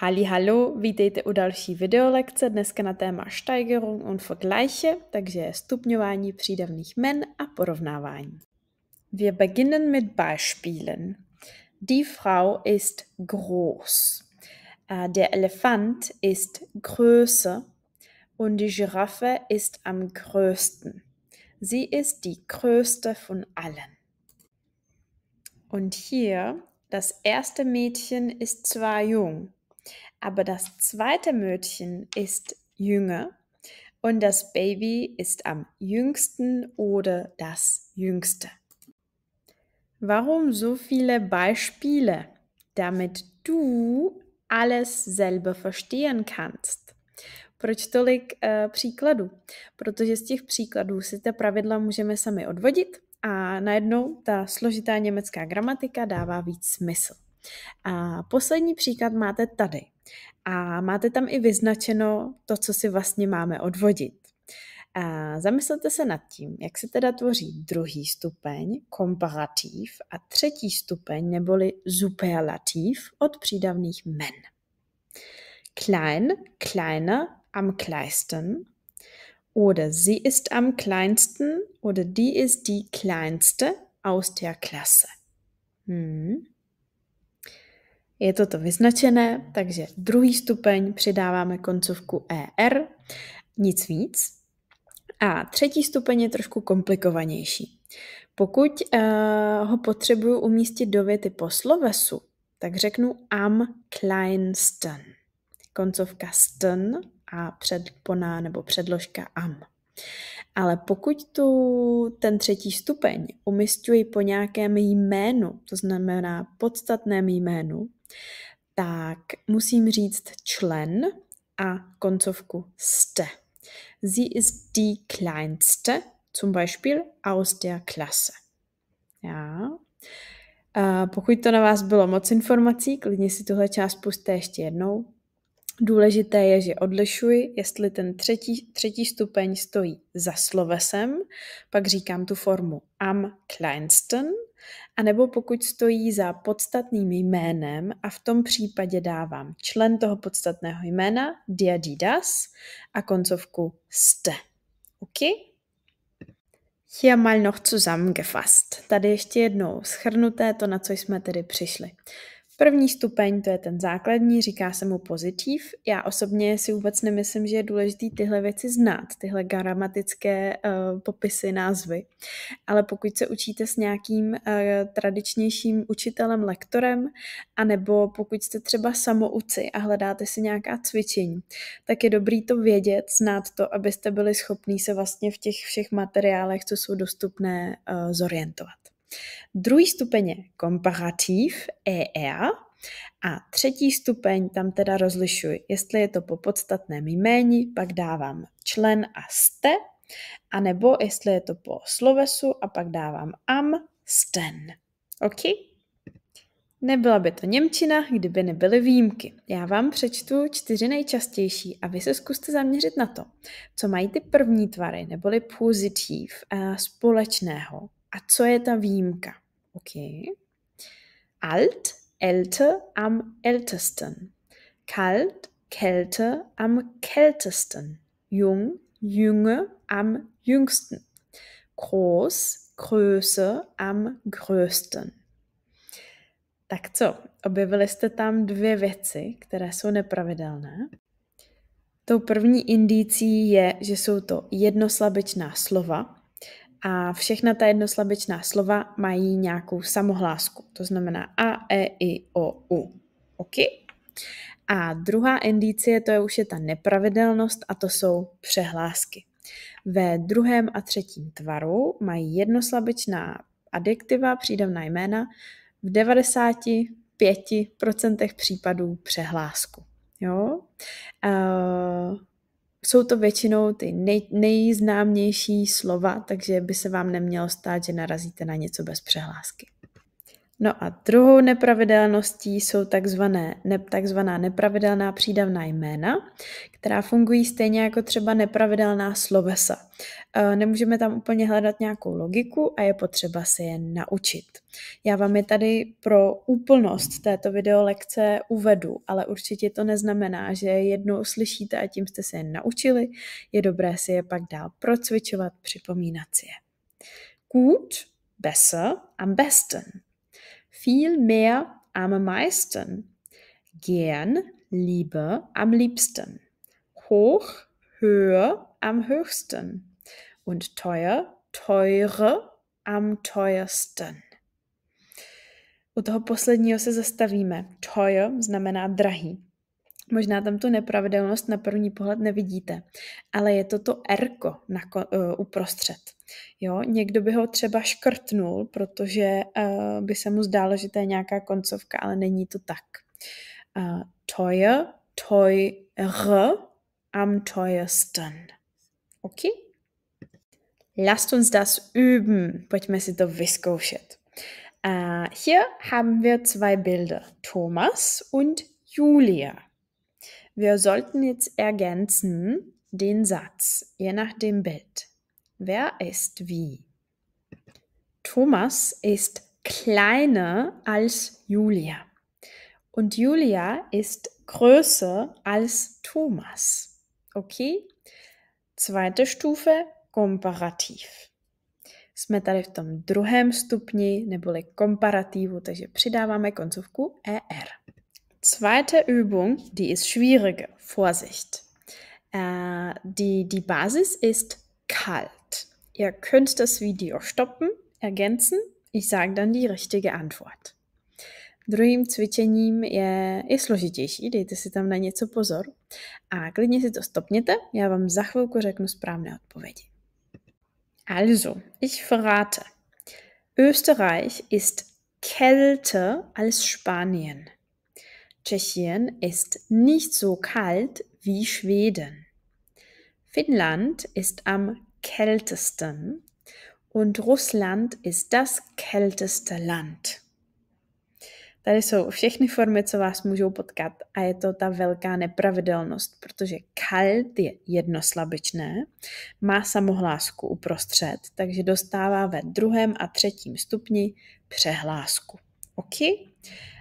Hallo, vítejte u další videolekce, dneska na téma Steigerung und Vergleiche, takže stupňování přídavných jmen a porovnávání. Wir beginnen mit Beispielen. Die Frau ist groß. Der Elefant ist größer und die Giraffe ist am größten. Sie ist die größte von allen. Und hier, das erste Mädchen ist zwar jung, aber das zweite Mädchen ist jünger und das Baby ist am jüngsten oder das jüngste. Warum so viele Beispiele? Damit du alles selber verstehen kannst. Proč tolik příkladů? Protože z těch příkladů si ta pravidla můžeme sami odvodit a najednou ta složitá německá gramatika dává víc smysl. A poslední příklad máte tady. A máte tam i vyznačeno to, co si vlastně máme odvodit. A zamyslete se nad tím, jak se teda tvoří druhý stupeň, komparativ, a třetí stupeň, neboli superlativ od přídavných jmen. Klein, kleiner, am kleinsten. Oder sie ist am kleinsten oder die ist die kleinste aus der Klasse. Je toto vyznačené, takže druhý stupeň přidáváme koncovku ER, nic víc. A třetí stupeň je trošku komplikovanější. Pokud ho potřebuju umístit do věty po slovesu, tak řeknu am kleinsten. Koncovka sten a předpona nebo předložka am. Ale pokud ten třetí stupeň umisťuji po nějakém jménu, to znamená podstatném jménu, tak musím říct člen a koncovku ste. Sie ist die kleinste, zum Beispiel aus der Klasse. Ja. Pokud to na vás bylo moc informací, klidně si tuhle část pusťte ještě jednou. Důležité je, že odlišuji, jestli ten třetí stupeň stojí za slovesem, pak říkám tu formu am kleinsten, anebo pokud stojí za podstatným jménem a v tom případě dávám člen toho podstatného jména, der, die, das a koncovku ste. OK? Hier mal noch zusammengefasst. Tady ještě jednou shrnuté to, na co jsme tedy přišli. První stupeň, to je ten základní, říká se mu pozitiv. Já osobně si vůbec nemyslím, že je důležité tyhle věci znát, tyhle gramatické popisy, názvy. Ale pokud se učíte s nějakým tradičnějším učitelem, lektorem, anebo pokud jste třeba samouci a hledáte si nějaká cvičení, tak je dobrý to vědět, znát to, abyste byli schopní se vlastně v těch všech materiálech, co jsou dostupné, zorientovat. Druhý stupeň je komparativ, ER, a třetí stupeň tam teda rozlišuji, jestli je to po podstatném jméni, pak dávám člen a ste, anebo jestli je to po slovesu a pak dávám am, sten. OK? Nebyla by to němčina, kdyby nebyly výjimky. Já vám přečtu 4 nejčastější a vy se zkuste zaměřit na to, co mají ty první tvary, neboli pozitiv společného. A co je ta výjimka? Okay. Alt, älter, am ältesten. Kalt, kälter, am kältesten. Jung, jünger, am jüngsten. Groß, größer, am größten. Tak co? Objevili jste tam 2 věci, které jsou nepravidelné. Tou první indicí je, že jsou to jednoslabičná slova, a všechna ta jednoslabičná slova mají nějakou samohlásku. To znamená a, e, i, o, u. OK? A druhá indicie, to je už ta nepravidelnost a to jsou přehlásky. Ve druhém a třetím tvaru mají jednoslabičná adjektiva, přídavná jména, v 95% případů přehlásku. Jo? Jsou to většinou ty nejznámější slova, takže by se vám nemělo stát, že narazíte na něco bez přehlásky. No a druhou nepravidelností jsou takzvaná nepravidelná přídavná jména, která fungují stejně jako třeba nepravidelná slovesa. Nemůžeme tam úplně hledat nějakou logiku a je potřeba se je naučit. Já vám je tady pro úplnost této videolekce uvedu, ale určitě to neznamená, že jednou slyšíte a tím jste se je naučili. Je dobré si je pak dál procvičovat, připomínat si je. Gut, besser, am besten. Viel mehr, am meisten. Gern, lieber, am liebsten. Hoch, höher, am höchsten. Und teuer, teure, am teuersten. U toho posledního se zastavíme. Teuer znamená drahý. Možná tam tu nepravidelnost na první pohled nevidíte, ale je to erko uprostřed. Jo? Někdo by ho třeba škrtnul, protože by se mu zdálo, že to je nějaká koncovka, ale není to tak. Teuer, teure, am teuersten. Okay? Lasst uns das üben. Pojďme si to vyzkoušet. Hier haben wir zwei Bilder, Thomas und Julia. Wir sollten jetzt ergänzen den Satz, je nach dem Bild. Wer ist wie? Thomas ist kleiner als Julia. Und Julia ist größer als Thomas. Okay? Zweite Stufe, komparativ. Jsme tady v tom druhém stupni, neboli komparativu, takže přidáváme koncovku ER. Zweite Übung, die ist schwieriger. Vorsicht. Die Basis ist kalt. Ihr könnt das Video stoppen, ergänzen. Ich sage dann die richtige Antwort. Druhým cvičením je složitější, dejte si tam na něco pozor a klidně si to stopněte, já vám za chvilku řeknu správné odpovědi. Also, ich verrate. Österreich ist kälter als Spanien. Tschechien ist nicht so kalt wie Schweden. Finnland ist am kältesten und Russland ist das kälteste Land. Tady jsou všechny formy, co vás můžou potkat a je to ta velká nepravidelnost, protože kalt je jednoslabičné, má samohlásku uprostřed, takže dostává ve druhém a třetím stupni přehlásku. OK?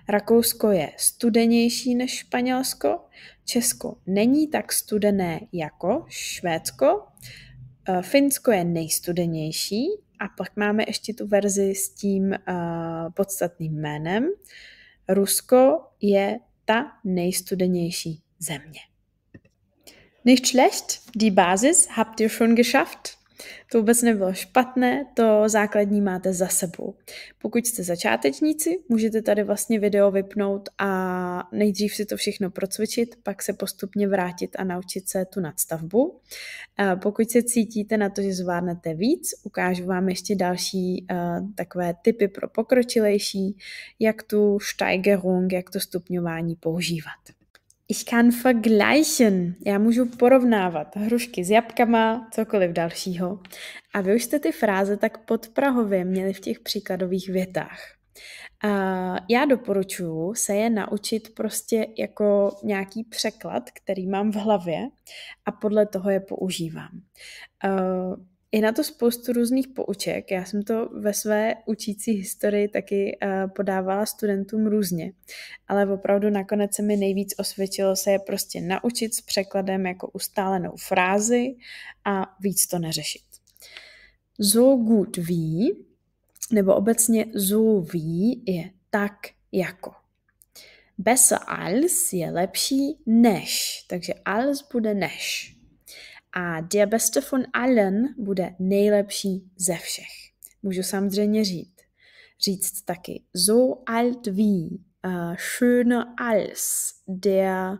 Rakousko je studenější než Španělsko, Česko není tak studené jako Švédsko, Finsko je nejstudenější a pak máme ještě tu verzi s tím podstatným jménem. Rusko je ta nejstudenější země. Nicht schlecht, die Basis habt ihr schon geschafft. To vůbec nebylo špatné, to základní máte za sebou. Pokud jste začátečníci, můžete tady vlastně video vypnout a nejdřív si to všechno procvičit, pak se postupně vrátit a naučit se tu nadstavbu. Pokud se cítíte na to, že zvládnete víc, ukážu vám ještě další takové tipy pro pokročilejší, jak tu Steigerung, jak to stupňování používat. Ich kann vergleichen. Já můžu porovnávat hrušky s jabkama, cokoliv dalšího. A vy už jste ty fráze tak podprahově měli v těch příkladových větách. Já doporučuji se je naučit prostě jako nějaký překlad, který mám v hlavě a podle toho je používám. Je na to spoustu různých pouček. Já jsem to ve své učící historii taky podávala studentům různě, ale opravdu nakonec se mi nejvíc osvědčilo se je prostě naučit s překladem jako ustálenou frázi a víc to neřešit. So gut wie, nebo obecně so wie je tak jako. Besser als je lepší než, takže als bude než. A der beste von allen bude nejlepší ze všech. Můžu samozřejmě říct taky so alt wie, schöner als, der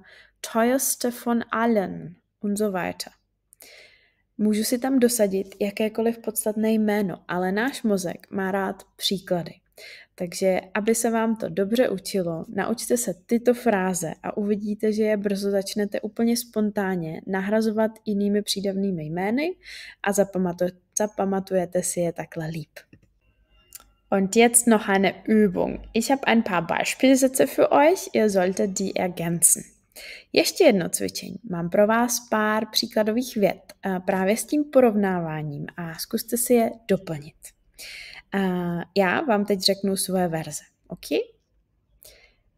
teuerste von allen und so weiter. Můžu si tam dosadit jakékoliv podstatné jméno, ale náš mozek má rád příklady. Takže, aby se vám to dobře učilo, naučte se tyto fráze a uvidíte, že je brzo začnete úplně spontánně nahrazovat jinými přídavnými jmény a zapamatujete si je takhle líp. Und jetzt noch eine Übung. Ich habe ein paar Beispielsätze für euch, ihr solltet die ergänzen. Ještě jedno cvičení. Mám pro vás pár příkladových vět právě s tím porovnáváním a zkuste si je doplnit. Já vám teď řeknu svoje verze, ok?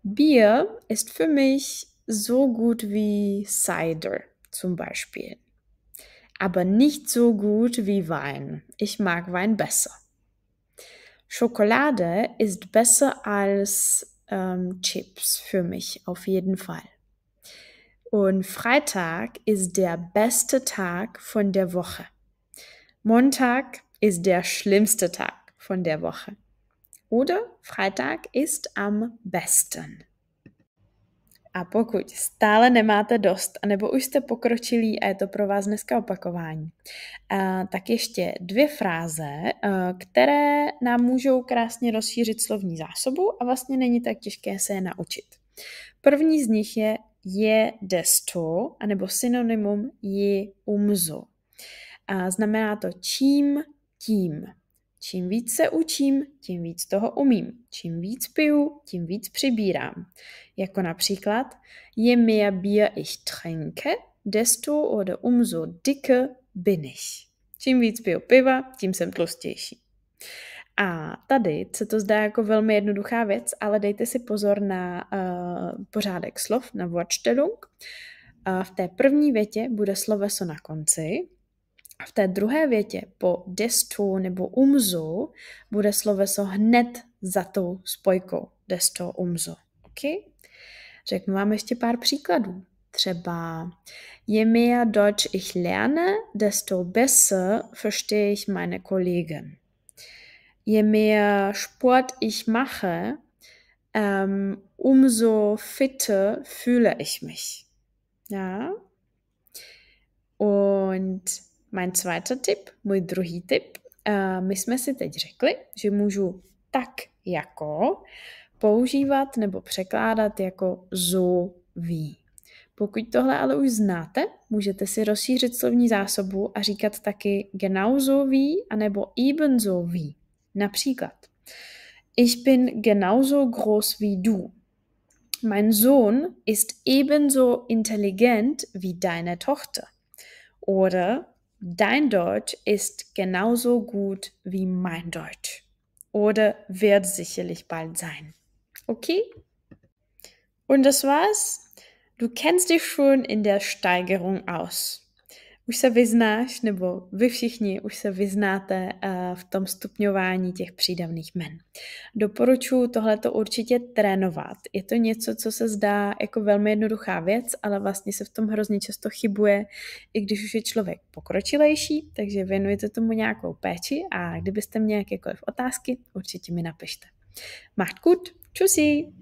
Bier ist für mich so gut wie Cider, zum Beispiel. Aber nicht so gut wie Wein. Ich mag Wein besser. Schokolade ist besser als Chips für mich, auf jeden Fall. Und Freitag ist der beste Tag von der Woche. Montag ist der schlimmste Tag von der Woche. Oder Freitag ist am besten. A pokud stále nemáte dost, anebo už jste pokročilí a je to pro vás dneska opakování, tak ještě 2 fráze, které nám můžou krásně rozšířit slovní zásobu a vlastně není tak těžké se je naučit. První z nich je desto, anebo synonymum je umso. Znamená to čím, tím. Čím víc se učím, tím víc toho umím. Čím víc piju, tím víc přibírám. Jako například, je mehr Bier ich trinke, desto oder umso dicker bin ich. Čím víc piju piva, tím jsem tlustější. A tady se to zdá jako velmi jednoduchá věc, ale dejte si pozor na pořádek slov, na Wortstellung. V té první větě bude sloveso na konci, a v té druhé větě po desto nebo umso bude sloveso hned za tou spojkou. Desto umso. Okay? Řeknu vám ještě pár příkladů. Třeba je mehr Deutsch ich lerne, desto besser verstehe ich meine Kollegen. Je mehr Sport ich mache, umso fitter fühle ich mich. Ja? Und mein zweiter tip, můj druhý tip, my jsme si teď řekli, že můžu tak jako používat nebo překládat jako so wie. Pokud tohle ale už znáte, můžete si rozšířit slovní zásobu a říkat taky genauso wie anebo ebenso wie. Například, ich bin genauso groß wie du. Mein Sohn ist ebenso intelligent wie deine Tochter. Oder dein Deutsch ist genauso gut wie mein Deutsch. Oder wird sicherlich bald sein. Okay? Und das war's. Du kennst dich schon in der Steigerung aus. Už se vyznáš, nebo vy všichni už se vyznáte v tom stupňování těch přídavných jmen. Doporučuji tohleto určitě trénovat. Je to něco, co se zdá jako velmi jednoduchá věc, ale vlastně se v tom hrozně často chybuje, i když už je člověk pokročilejší, takže věnujte tomu nějakou péči a kdybyste měli jakékoliv otázky, určitě mi napište. Macht gut, tschüssi!